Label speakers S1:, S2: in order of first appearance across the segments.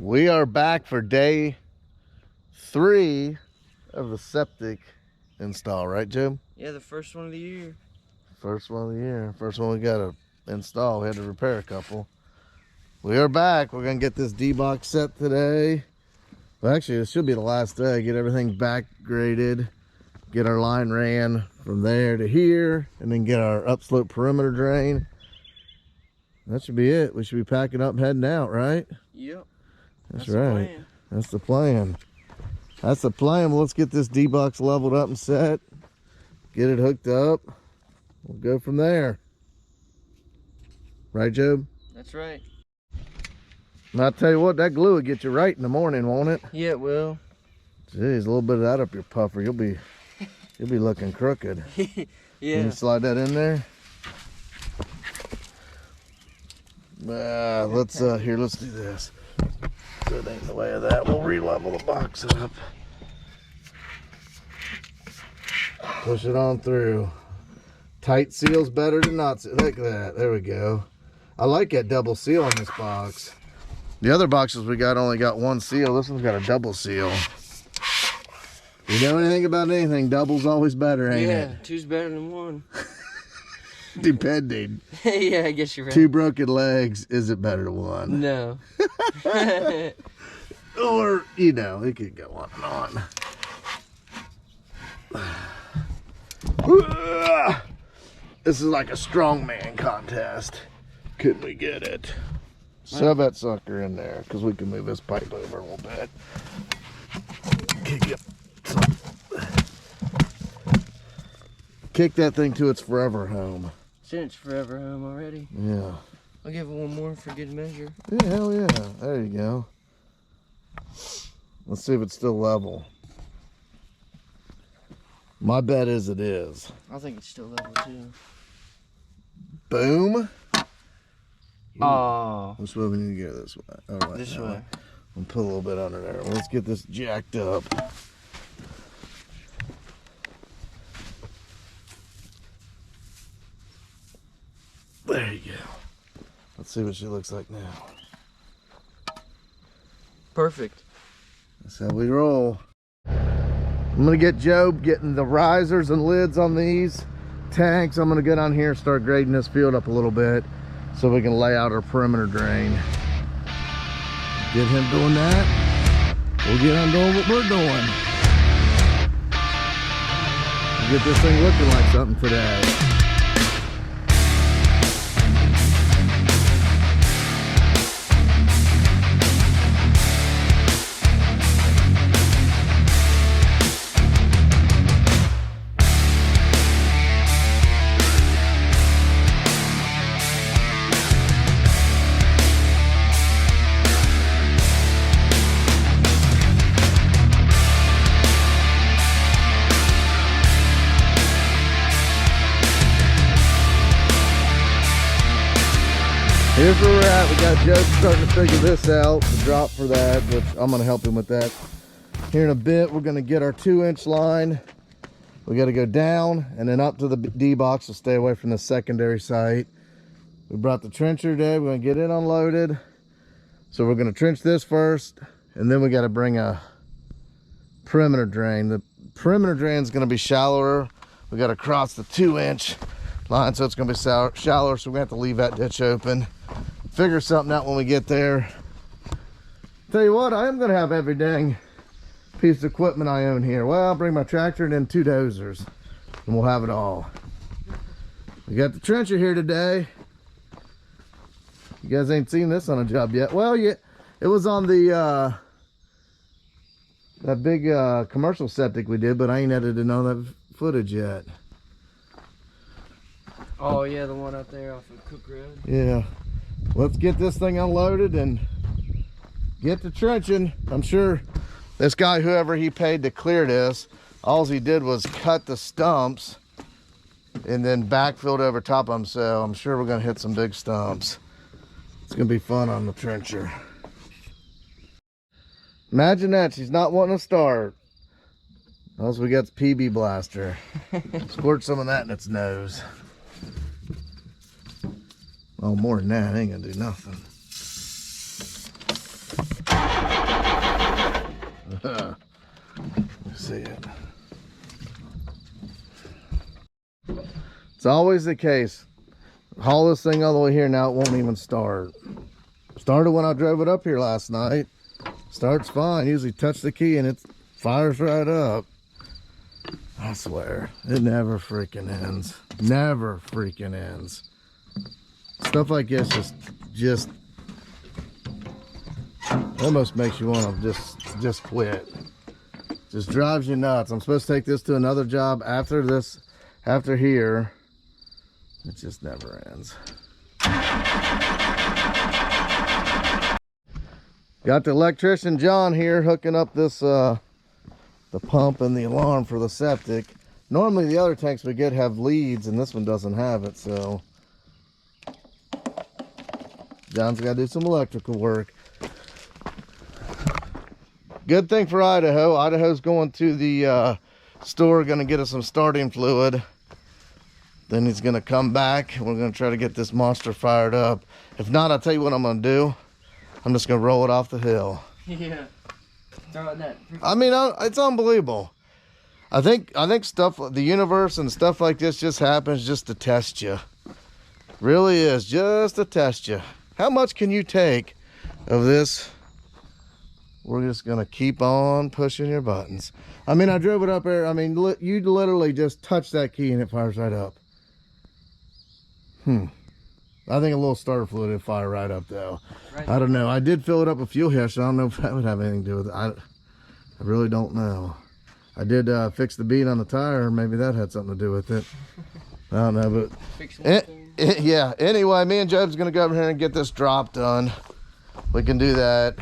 S1: We are back for day 3 of the septic install, right, Jim?
S2: Yeah, the first one of the year.
S1: First one of the year. First one we got to install. We had to repair a couple. We are back. We're going to get this D-box set today. Well, actually, this should be the last day. Get everything back graded. Get our line ran from there to here. And then get our upslope perimeter drain. That should be it. We should be packing up and heading out, right?
S2: Yep.
S1: That's right. That's the plan. That's the plan. Well, let's get this D-box leveled up and set. Get it hooked up. We'll go from there. Right, Job?
S2: That's right.
S1: And I'll tell you what, that glue will get you right in the morning, won't it?
S2: Yeah, it will.
S1: Jeez, a little bit of that up your puffer. You'll be looking crooked.
S2: Yeah.
S1: Can you slide that in there? Let's do this. So it ain't in the way of that. We'll re-level the box up. Push it on through. Tight seal's better than not seal. Look at that. There we go. I like that double seal on this box. The other boxes we got only got one seal. This one's got a double seal. You know anything about anything, double's always better, ain't it?
S2: Yeah, two's better than one.
S1: Depending.
S2: Yeah, I guess you're right.
S1: 2 broken legs, is it better than one?
S2: No.
S1: Or, you know, it could go on and on. This is like a strongman contest. Could we get it? Shove that sucker in there, because we can move this pipe over a little bit. Kick that thing to its forever home.
S2: Since forever home already.
S1: Yeah.
S2: I'll give it one more for good measure.
S1: Yeah, hell yeah. There you go. Let's see if it's still level. My bet is it is.
S2: I think it's still level too.
S1: Boom.
S2: Oh.
S1: Which way we need to go? This way. All right.
S2: This way.
S1: We'll put a little bit under there. Let's get this jacked up. There you go. Let's see what she looks like now.
S2: Perfect.
S1: That's how we roll. I'm gonna get Job getting the risers and lids on these tanks. I'm gonna go down here and start grading this field up a little bit so we can lay out our perimeter drain. Get him doing that. We'll get on doing what we're doing. We'll get this thing looking like something today. Here's where we're at. We got Joe starting to figure this out, the drop for that, which I'm going to help him with that. Here in a bit, we're going to get our 2-inch line. We got to go down and then up to the D-box to stay away from the secondary site. We brought the trencher today. We're going to get it unloaded. So we're going to trench this first, and then we got to bring a perimeter drain. The perimeter drain is going to be shallower. We got to cross the 2-inch line, so it's going to be shallower, so we have to leave that ditch open. Figure something out when we get there. Tell you what, I am going to have every dang piece of equipment I own here. Well, I'll bring my tractor and then 2 dozers, and we'll have it all. We got the trencher here today. You guys ain't seen this on a job yet. Well, yeah, it was on the that big commercial septic we did, but I ain't edited all that footage yet.
S2: Oh yeah, the one out there off of Cook Road.
S1: Yeah. Let's get this thing unloaded and get to trenching. I'm sure this guy, whoever he paid to clear this, all he did was cut the stumps and then backfilled over top of them. So I'm sure we're going to hit some big stumps. It's going to be fun on the trencher. Imagine that. She's not wanting to start. Also, we got the PB blaster. Squirt some of that in its nose. Oh, more than that, ain't gonna do nothing. Let me see it. It's always the case. Haul this thing all the way here, now it won't even start. Started when I drove it up here last night. Starts fine. Usually touch the key and it fires right up. I swear, it never freaking ends. Never freaking ends. Stuff like this just almost makes you want to just quit. Just drives you nuts. I'm supposed to take this to another job after this, after here. It just never ends. Got the electrician John here hooking up this the pump and the alarm for the septic. Normally the other tanks we get have leads and this one doesn't have it, so John's got to do some electrical work. Good thing for Idaho. Idaho's going to the store, going to get us some starting fluid. Then he's going to come back. We're going to try to get this monster fired up. If not, I'll tell you what I'm going to do. I'm just going to roll it off the hill.
S2: Yeah. Throw it that.
S1: I mean, it's unbelievable. I think stuff, the universe and stuff like this just happens just to test you. Really is, just to test you. How much can you take of this? We're just going to keep on pushing your buttons. I mean, I drove it up there. I mean, you literally just touch that key and it fires right up. I think a little starter fluid would fire right up, though. Right. I don't know. I did fill it up with fuel here, so I don't know if that would have anything to do with it. I really don't know. I did fix the bead on the tire. Maybe that had something to do with it. I don't know, but yeah. Anyway, me and Job's going to go over here and get this drop done. We can do that.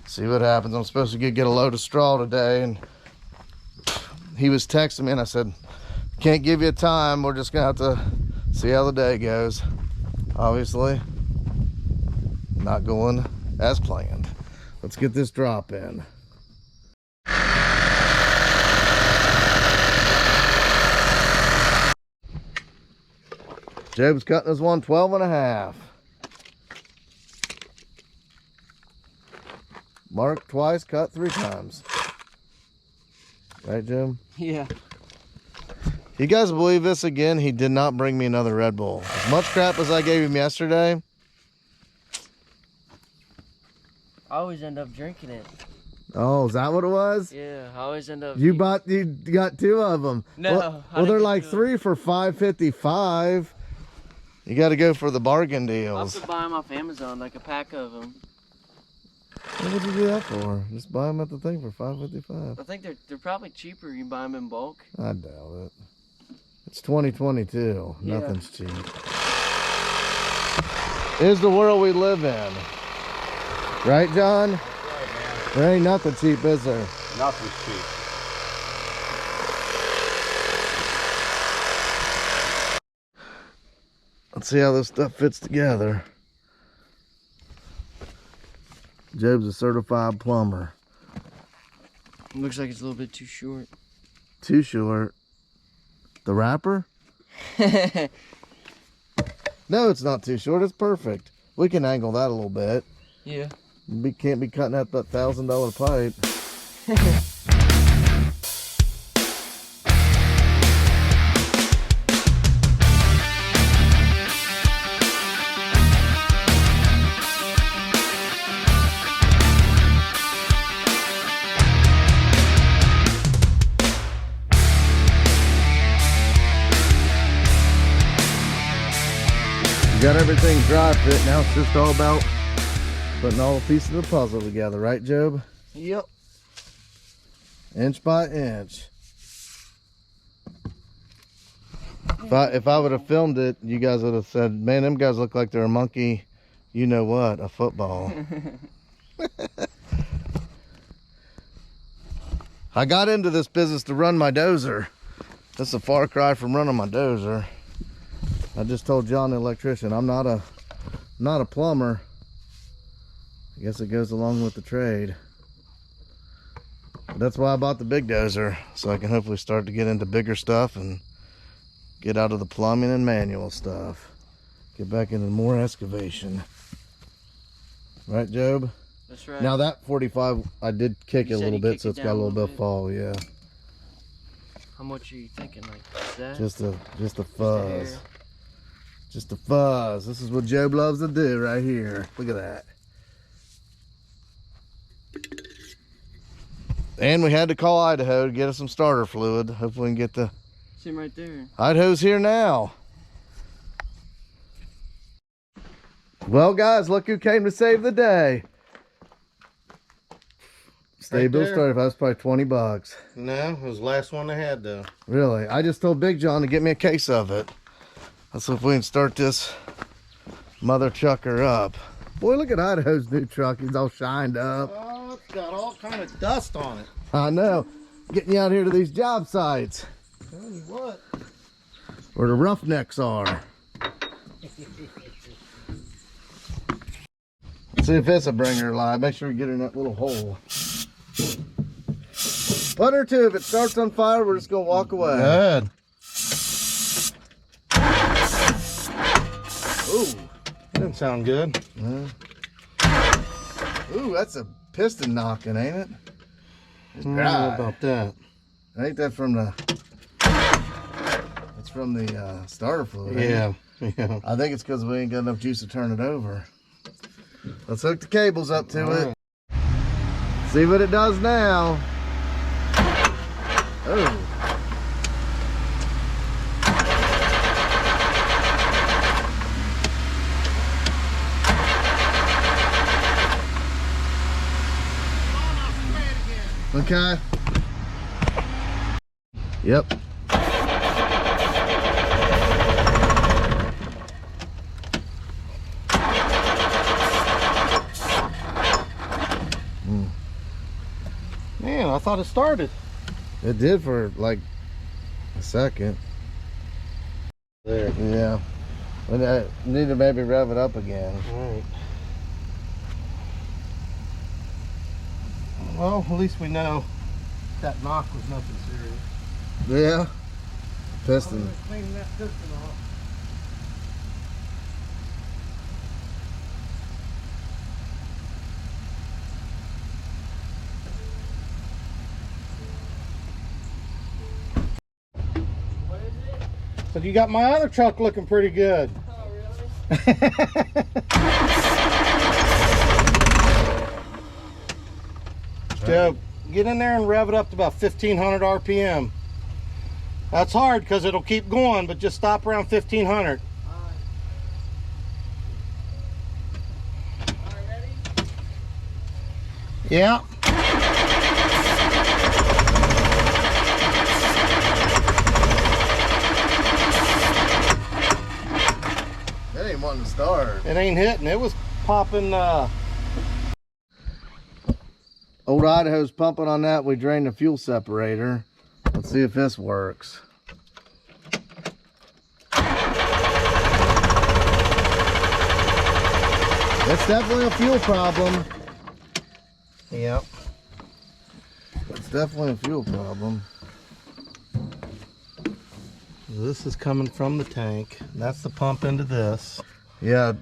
S1: See what happens. I'm supposed to get a load of straw today, and he was texting me, and I said, can't give you a time. We're just going to have to see how the day goes. Obviously, not going as planned. Let's get this drop in. Job's cutting his one 12.5. Mark twice, cut 3 times. Right, Jim?
S2: Yeah.
S1: You guys believe this again? He did not bring me another Red Bull. As much crap as I gave him yesterday.
S2: I always end up drinking it.
S1: Oh, is that what it was?
S2: Yeah, I always end up.
S1: You got 2 of them.
S2: No.
S1: Well, they're like 3 for $5.55. You got to go for the bargain deals.
S2: I'll have to buy them off Amazon, like a pack of them.
S1: What would you do that for? Just buy them at the thing for $5.55.
S2: I think they're probably cheaper. You buy them in bulk.
S1: I doubt it. It's 2022.
S2: Yeah.
S1: Nothing's cheap. Is the world we live in. Right, John?
S3: That's right, man.
S1: There ain't nothing cheap, is there?
S3: Nothing's cheap.
S1: Let's see how this stuff fits together. Job's a certified plumber.
S2: Looks like it's a little bit too short.
S1: Too short. The wrapper? No, it's not too short. It's perfect. We can angle that a little bit.
S2: Yeah.
S1: We can't be cutting out that $1,000 pipe. Got everything dry fit. Now it's just all about putting all the pieces of the puzzle together, right, Job?
S2: Yep.
S1: Inch by inch. If I would have filmed it, you guys would have said, man, them guys look like they're a monkey, you know what, a football. I got into this business to run my dozer. That's a far cry from running my dozer. I just told John the electrician, I'm not a plumber. I guess it goes along with the trade. But that's why I bought the big dozer, so I can hopefully start to get into bigger stuff and get out of the plumbing and manual stuff. Get back into more excavation. Right, Job?
S2: That's right.
S1: Now that 45, I did kick
S2: You
S1: it a
S2: said
S1: little
S2: you
S1: bit,
S2: kicked
S1: so
S2: it
S1: it's got
S2: down
S1: a
S2: a
S1: little bit
S2: little
S1: of fall, yeah.
S2: How much are you thinking? Like that?
S1: Just a
S2: Just a
S1: fuzz.
S2: hair?
S1: Just a fuzz. This is what Job loves to do right here. Look at that. And we had to call Idaho to get us some starter fluid. Hopefully we can get the
S2: See him right there.
S1: Idaho's here now. Well, guys, look who came to save the day. Stay
S3: Right
S1: bill
S3: there.
S1: started. That was probably 20 bucks.
S3: No, it was the last one they had though.
S1: Really? I just told Big John to get me a case of it. Let's see if we can start this mother chucker up. Boy, look at Idaho's new truck. He's all shined up.
S3: Oh, it's got all kind of dust on it.
S1: I know. Getting you out here to these job sites
S3: Tell you what.
S1: where the roughnecks are. See if it's a bringer live. Make sure you get in that little hole. Put her to. If it starts on fire, we're just gonna walk away.
S3: Good.
S1: Ooh.
S3: Didn't sound good.
S1: Ooh, that's a piston knocking, ain't it?
S3: I don't know about that.
S1: Ain't that from the? That's from the starter fluid. ain't it?
S3: Yeah.
S1: I think it's because we ain't got enough juice to turn it over. Let's hook the cables up to it. See what it does now. Oh. Okay. Yep.
S3: Man, I thought it started.
S1: It did for like a second.
S3: There.
S1: Yeah. But I need to maybe rev it up again.
S3: Alright. Well, at least we know that knock was nothing serious.
S1: Yeah. Piston.
S3: Cleaning that piston off.
S2: What is it?
S3: So you got my other truck looking pretty good.
S2: Oh, really?
S3: Joe, get in there and rev it up to about 1500 RPM. That's hard because it'll keep going, but just stop around 1500.
S2: All right, ready?
S3: Yeah.
S1: That ain't wanting to start.
S3: It ain't hitting. It was popping.
S1: Old Idaho's pumping on that. We drained the fuel separator. Let's see if this works. It's definitely a fuel problem.
S3: Yep.
S1: It's definitely a fuel problem.
S3: This is coming from the tank. That's the pump into this.
S1: Yeah.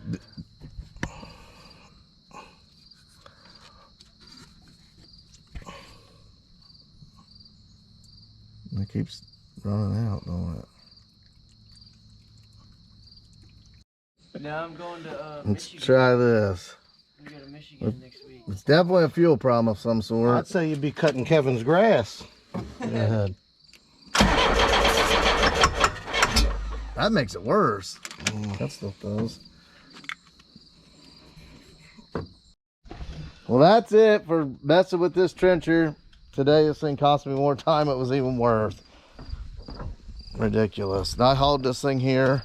S1: It keeps running out, don't it?
S2: Now I'm going to
S1: Let's
S2: Michigan.
S1: try this.
S2: We go to Michigan next week.
S1: It's definitely a fuel problem of some sort.
S3: I'd say you'd be cutting Kevin's grass. Go ahead.
S1: That makes it worse. That stuff does. Well, that's it for messing with this trencher. Today, this thing cost me more time. It was even worth. Ridiculous. And I hauled this thing here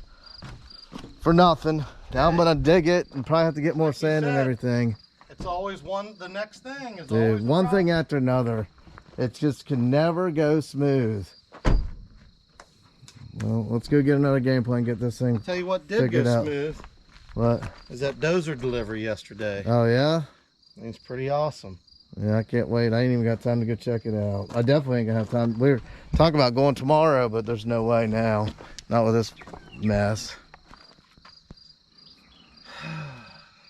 S1: for nothing. Now I'm gonna dig it and probably have to get more sand and everything.
S3: It's always the next thing is
S1: Dude,
S3: always
S1: one thing after another. It just can never go smooth. Well, let's go get another game plan, get this thing.
S3: Tell you what did
S1: Figured
S3: go
S1: out.
S3: smooth
S1: What?
S3: is that dozer delivery yesterday.
S1: Oh, yeah?
S3: It's pretty awesome.
S1: Yeah, I can't wait. I ain't even got time to go check it out. I definitely ain't gonna have time. We were talking about going tomorrow, but there's no way now. Not with this mess.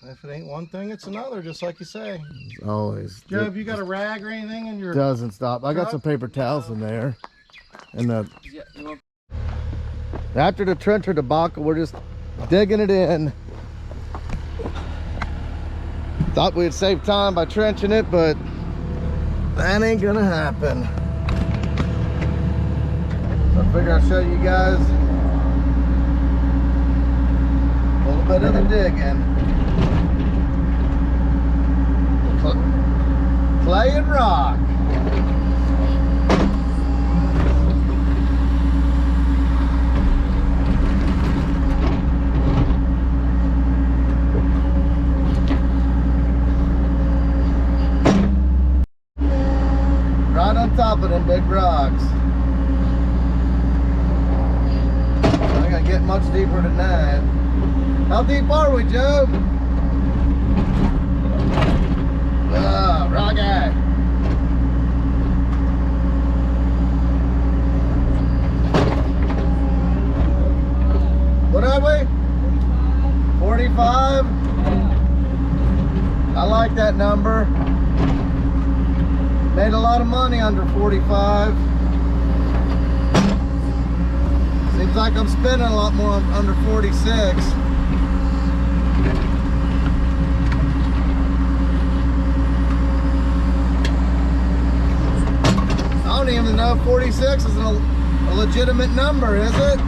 S3: If it ain't one thing, it's another, just like you say.
S1: Always.
S3: Joe, have you got a rag or anything in your...
S1: Doesn't stop. I got some paper towels in there. And
S2: Yeah, you want...
S1: after the trencher debacle, we're just digging it in. Thought we'd save time by trenching it, but that ain't gonna happen. So I figure I'll show you guys a little bit of the digging. Clay and rock. Right on top of them big rocks. I ain't gonna get much deeper than that. How deep are we, Joe? Rocky. What are we? 45? I like that number. Made a lot of money under 45. Seems like I'm spending a lot more under 46. I don't even know if 46 is a legitimate number, is it?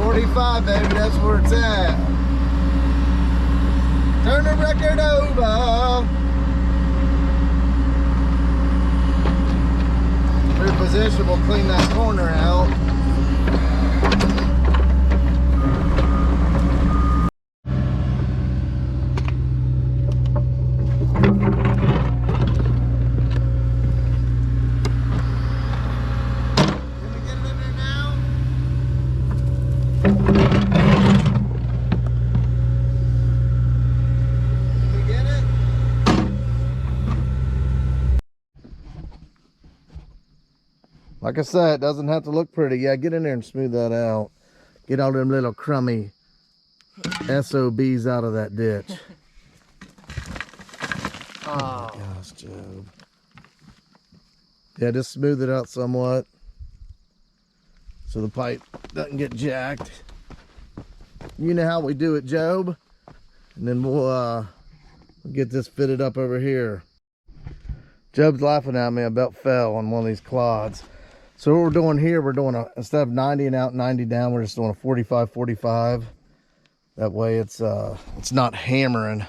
S1: 45, baby, that's where it's at. Turn the record over. Reposition, we'll clean that corner out. Like I said, it doesn't have to look pretty. Yeah, get in there and smooth that out. Get all them little crummy SOBs out of that ditch. Oh my gosh, Job. Yeah, just smooth it out somewhat so the pipe doesn't get jacked. You know how we do it, Job. And then we'll get this fitted up over here. Job's laughing at me. I about fell on one of these clods. So what we're doing here, we're doing instead of 90 and out, 90 down, we're just doing a 45, 45. That way it's not hammering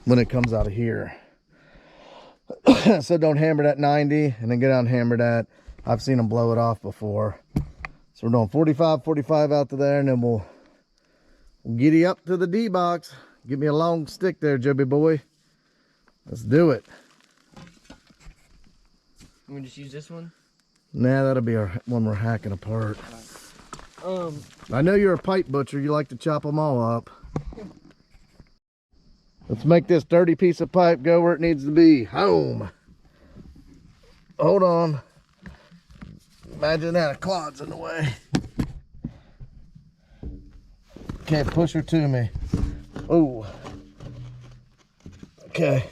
S1: when it comes out of here. So don't hammer that 90 and then get out and hammer that. I've seen them blow it off before. So we're doing 45, 45 out to there, and then we'll giddy up to the D box. Give me a long stick there, Joby boy. Let's do it.
S2: I'm gonna just use this one.
S1: Nah, that'll be our one we're hacking apart.
S2: Right.
S1: I know you're a pipe butcher. You like to chop them all up. Let's make this dirty piece of pipe go where it needs to be. Home. Hold on. Imagine that a clod's in the way. Okay, push her to me. Oh. Okay.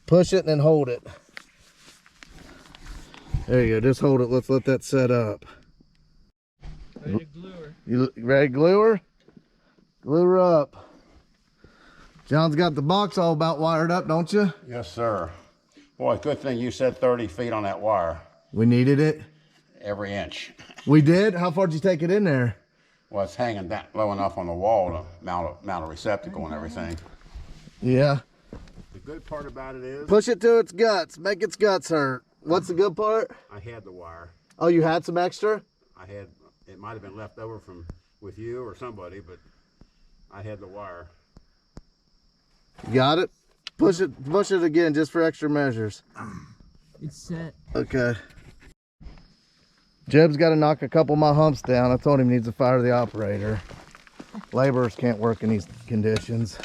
S1: Push it and then hold it. There you go. Just hold it. Let's let that set up.
S2: Ready to glue her.
S1: You ready to glue her? Glue her up. John's got the box all about wired up, don't you?
S4: Yes, sir. Boy, good thing you said 30 feet on that wire.
S1: We needed it.
S4: Every inch.
S1: We did? How far did you take it in there?
S4: Well, it's hanging that low enough on the wall to mount a receptacle and everything.
S1: Yeah.
S4: The good part about it is...
S1: Push it to its guts. Make its guts hurt. What's the good part?
S4: I had the wire.
S1: Oh, you had some extra?
S4: I had... It might have been left over from with you or somebody, but I had the wire.
S1: Got it? Push it again just for extra measures.
S2: It's set.
S1: Okay. Jeb's got to knock a couple of my humps down. I told him he needs to fire the operator. Laborers can't work in these conditions.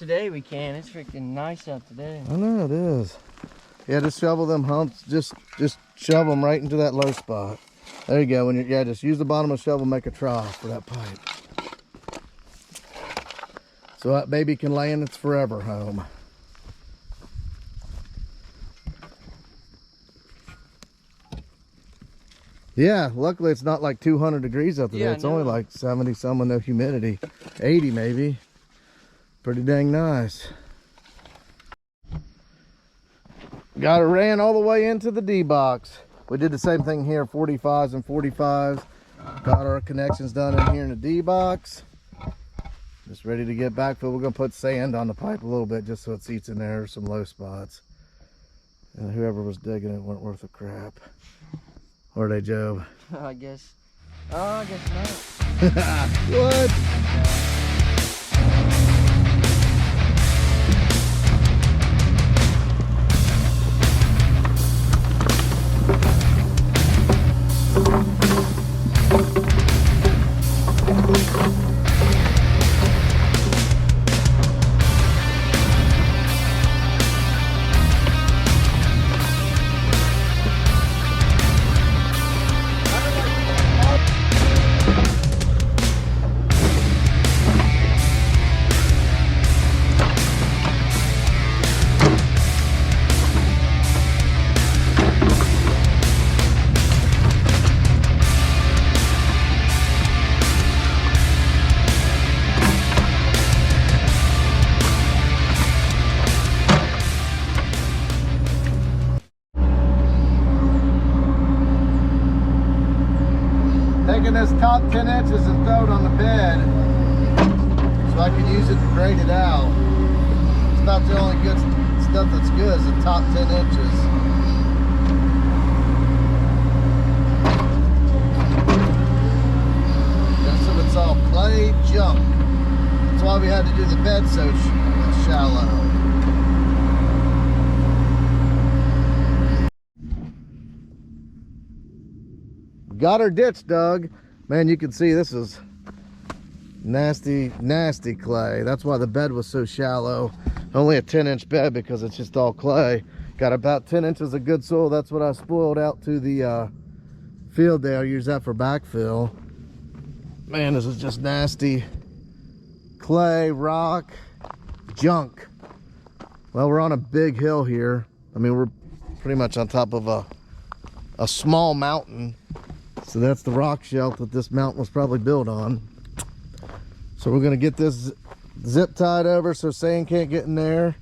S2: today we can. It's freaking nice out today.
S1: I know it is. Yeah, just shovel them humps. Just shove them right into that low spot. There you go. When you just use the bottom of the shovel, make a trough for that pipe. So that baby can lay in its forever home. Yeah, luckily it's not like 200 degrees out today.
S2: Yeah,
S1: It's only like 70 some with no humidity. 80 maybe. Pretty dang nice. Got it ran all the way into the D box. We did the same thing here, 45s and 45s. Got our connections done in here in the D box. Just ready to get backfill. We're gonna put sand on the pipe a little bit just so it seats in there, some low spots. And whoever was digging it weren't worth a crap. Or are they, Joe?
S2: I guess. Oh, I guess not.
S1: What? Taking this top 10 inches and throw it on the bed so I can use it to grade it out. It's not the only good stuff that's good, is the top 10 inches. Most of it's all clay junk. That's why we had to do the bed so shallow. Got our ditch dug. Man, you can see this is nasty clay. That's why the bed was so shallow. Only a 10-inch bed because it's just all clay. Got about 10 inches of good soil. That's what I spoiled out to the field there. I use that for backfill. Man, this is just nasty clay, rock, junk. Well, we're on a big hill here. I mean, we're pretty much on top of a small mountain. So that's the rock shelf that this mountain was probably built on. So we're gonna get this zip tied over so sand can't get in there.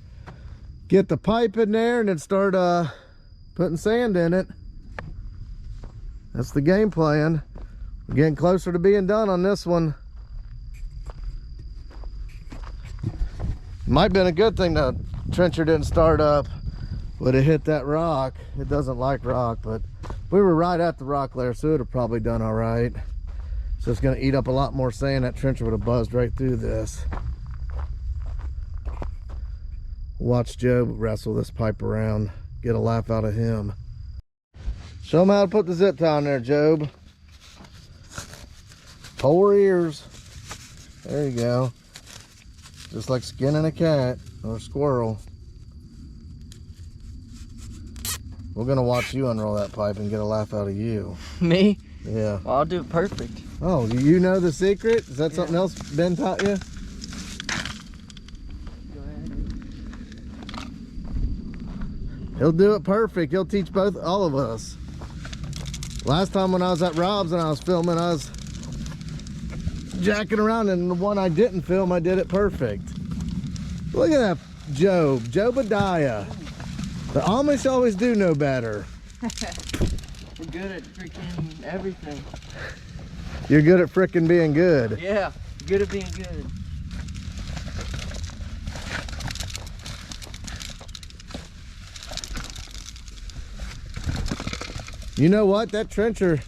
S1: Get the pipe in there and then start putting sand in it. That's the game plan. We're getting closer to being done on this one. Might have been a good thing the trencher didn't start up. Would have hit that rock. It doesn't like rock, but we were right at the rock layer, so it would have probably done all right. So it's going to eat up a lot more sand. That trencher would have buzzed right through this. Watch Joe wrestle this pipe around. Get a laugh out of him. Show him how to put the zip tie on there, Job. 4 ears. There you go. Just like skinning a cat or a squirrel. We're gonna watch you unroll that pipe and get a laugh out of you.
S2: Me?
S1: Yeah.
S2: Well, I'll do it perfect.
S1: Oh, you know the secret? Is that something else Ben taught you?
S2: Go ahead.
S1: He'll do it perfect. He'll teach all of us. Last time when I was at Rob's and I was filming, I was jacking around, and the one I didn't film, I did it perfect. Look at that Jobadiah. The Amish always do know better.
S2: We're good at freaking everything.
S1: You're good at frickin' being good.
S2: Yeah, good at being good.
S1: You know what? That trencher,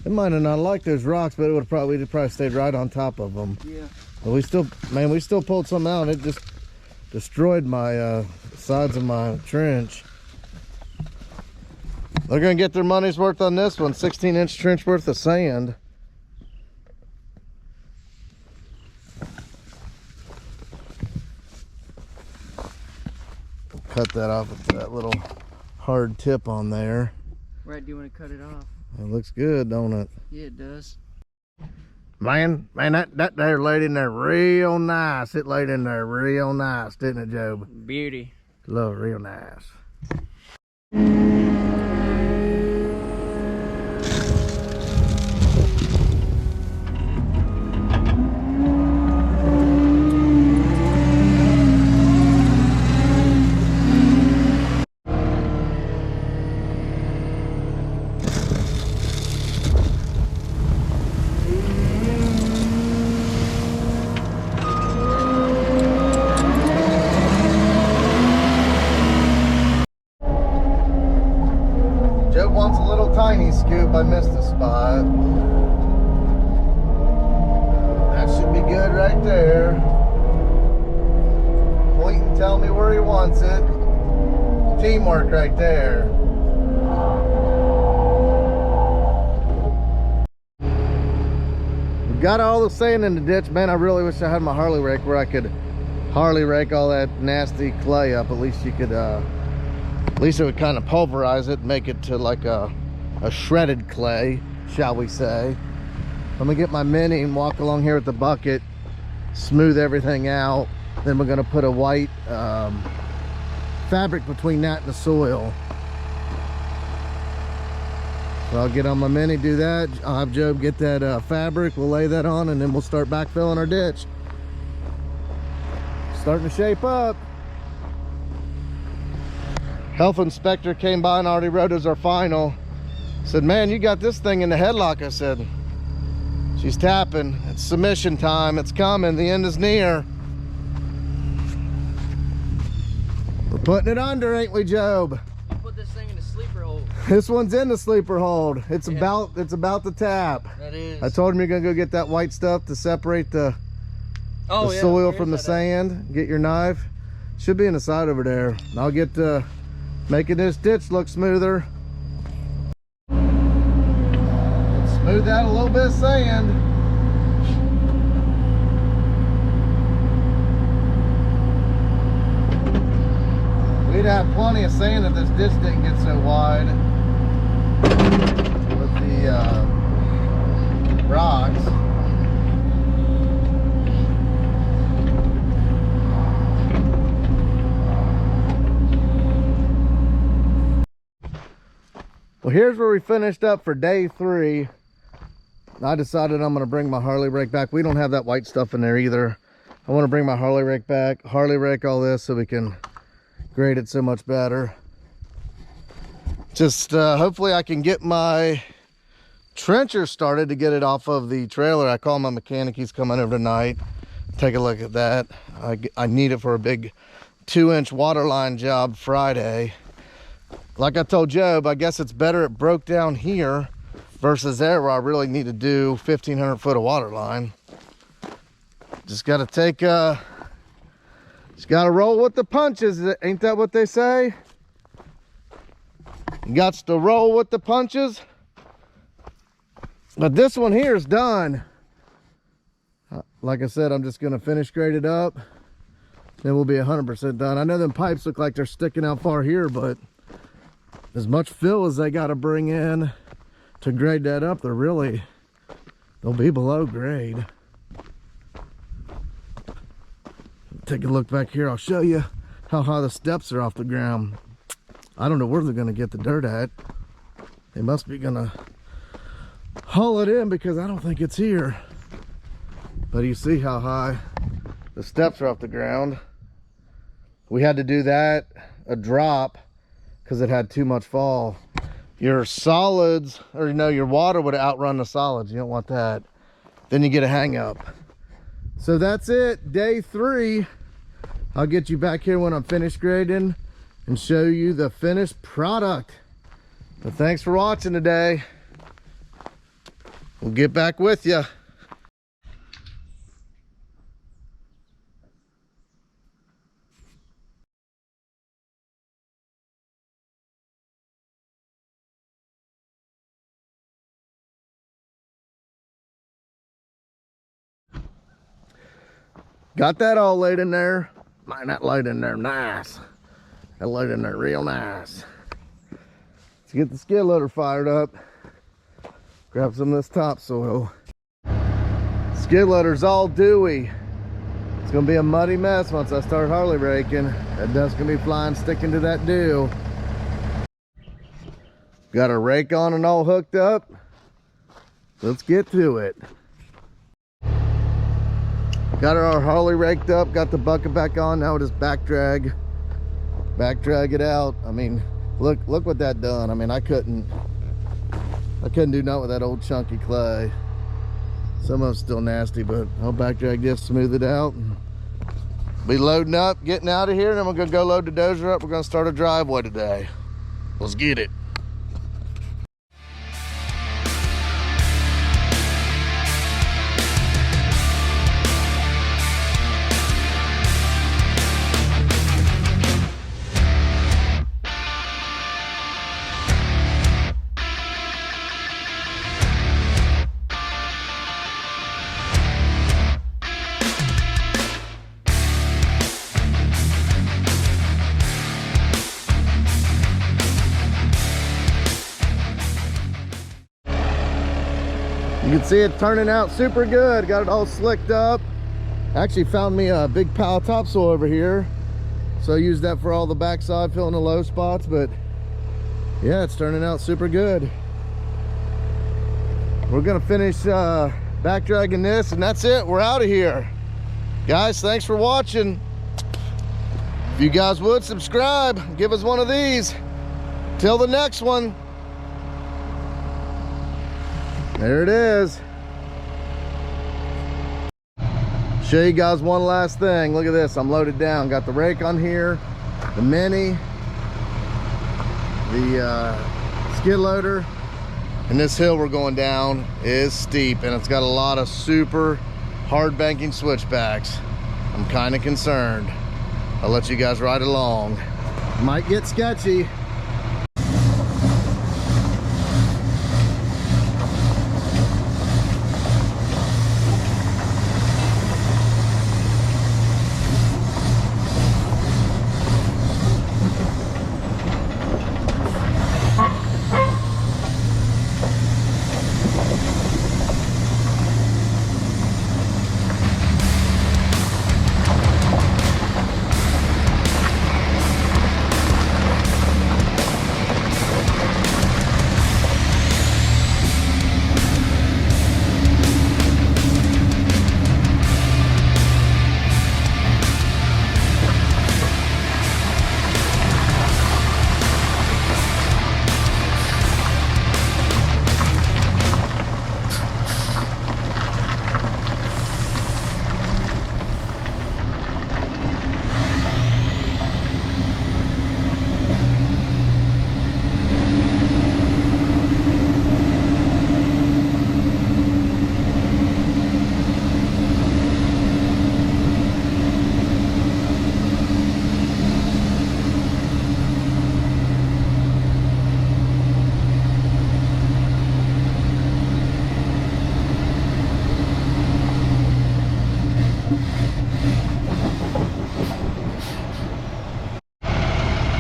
S1: it might have not liked those rocks, but it would probably stayed right on top of them.
S2: Yeah.
S1: But we still pulled some out. It just destroyed my sides of my trench. They're gonna get their money's worth on this one. 16-inch trench worth of sand. cut that off with that little hard tip on there.
S2: Right, do you want to cut it off?
S1: It looks good, don't it?
S2: Yeah, it does.
S1: Man, that there laid in there real nice. It laid in there real nice, didn't it, Job?
S2: Beauty.
S1: Look, real nice. Job wants a little tiny scoop. I missed a spot. That should be good right there. Point and tell me where he wants it. Teamwork right there. We got all the sand in the ditch. Man, I really wish I had my Harley rake where I could Harley rake all that nasty clay up. At least you could at least it would kind of pulverize it, make it to like a shredded clay, shall we say. I'm gonna get my mini and walk along here with the bucket, smooth everything out. Then we're gonna put a white fabric between that and the soil. So I'll get on my mini, do that. I'll have Job get that fabric, we'll lay that on, and then we'll start backfilling our ditch. Starting to shape up. Health inspector came by and already wrote as our final. Said, man, you got this thing in the headlock. I said, she's tapping. It's submission time. It's coming. The end is near. We're putting it under, ain't we, Job?
S2: You put this thing in the sleeper hole.
S1: This one's in the sleeper hold. It's about the tap.
S2: That is.
S1: I told him you're gonna go get that white stuff to separate the soil from the sand. Get your knife. Should be in the side over there. And I'll get making this ditch look smoother. Smooth out a little bit of sand. We'd have plenty of sand if this ditch didn't get so wide with the rocks. Well, here's where we finished up for day 3. I decided I'm going to bring my Harley rake back. We don't have that white stuff in there either. I want to bring my Harley rake back, Harley rake all this so we can grade it so much better. Just hopefully I can get my trencher started to get it off of the trailer. I called my mechanic. He's coming over tonight. Take a look at that. I need it for a big 2-inch water line job Friday. Like I told Job, I guess it's better it broke down here versus there where I really need to do 1,500 foot of water line. Just got to take, just got to roll with the punches. Ain't that what they say? You got to roll with the punches. But this one here is done. Like I said, I'm just going to finish grade it up. Then we'll be 100% done. I know them pipes look like they're sticking out far here, but as much fill as they got to bring in to grade that up, they'll be below grade. Take a look back here. I'll show you how high the steps are off the ground. I don't know where they're going to get the dirt at. They must be going to haul it in because I don't think it's here. But you see how high the steps are off the ground. We had to do that, a drop, because it had too much fall. Your solids, or your water would outrun the solids. You don't want that. Then you get a hang up. So that's it, day 3. I'll get you back here when I'm finished grading and show you the finished product. But thanks for watching today. We'll get back with you. Got that all laid in there. Man, that laid in there nice. Got load in there real nice. Let's get the skid loader fired up. Grab some of this topsoil. Skid loader's all dewy. It's gonna be a muddy mess once I start Harley raking. That dust's gonna be flying, sticking to that dew. Got our rake on and all hooked up. Let's get to it. Got our Harley raked up, got the bucket back on. Now we just back drag it out. I mean, look what that done. I mean, I couldn't do nothing with that old chunky clay. Some of it's still nasty, but I'll back drag this, smooth it out. Be loading up, getting out of here, and then we're gonna go load the dozer up. We're gonna start a driveway today. Let's get it. You can see it turning out super good. Got it all slicked up. Actually found me a big pile of topsoil over here, so I used that for all the backside, filling the low spots. But yeah, it's turning out super good. We're gonna finish back dragging this, and that's it. We're out of here, guys. Thanks for watching. If you guys would subscribe, give us one of these. Till the next one. There it is. Show you guys one last thing. Look at this. I'm loaded down. Got the rake on here, the mini, the skid loader, and this hill we're going down is steep, and it's got a lot of super hard banking switchbacks. I'm kind of concerned. I'll let you guys ride along. Might get sketchy.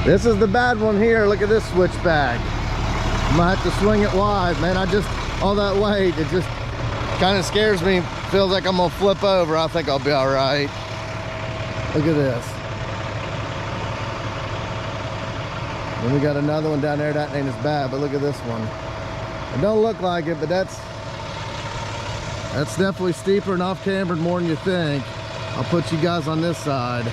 S1: This is the bad one here. Look at this switchback. I might have to swing it wide, man. All that weight, it just kind of scares me. Feels like I'm gonna flip over. I think I'll be all right. Look at this. Then we got another one down there. That ain't as bad, but look at this one. It don't look like it, but that's definitely steeper and off-cambered more than you think. I'll put you guys on this side.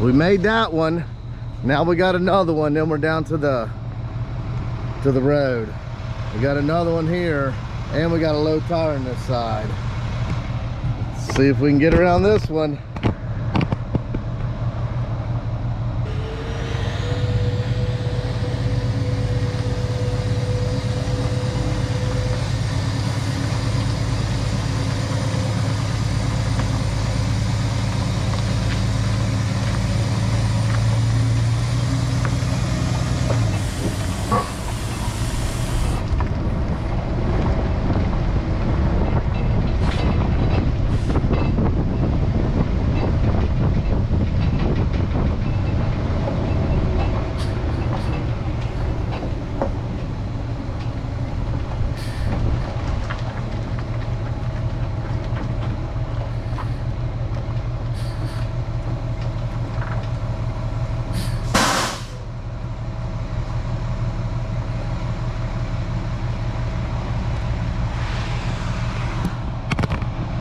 S1: We made that one. Now we got another one, then we're down to the road. We got another one here, and we got a low tire on this side. Let's see if we can get around this one.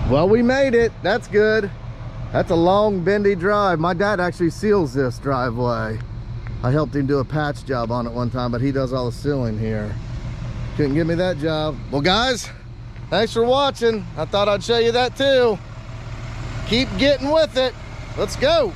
S1: Well, we made it. That's good. That's a long, bendy drive. My dad actually seals this driveway. I helped him do a patch job on it one time, but he does all the sealing here. Couldn't give me that job. Well, guys, thanks for watching. I thought I'd show you that too. Keep getting with it. Let's go.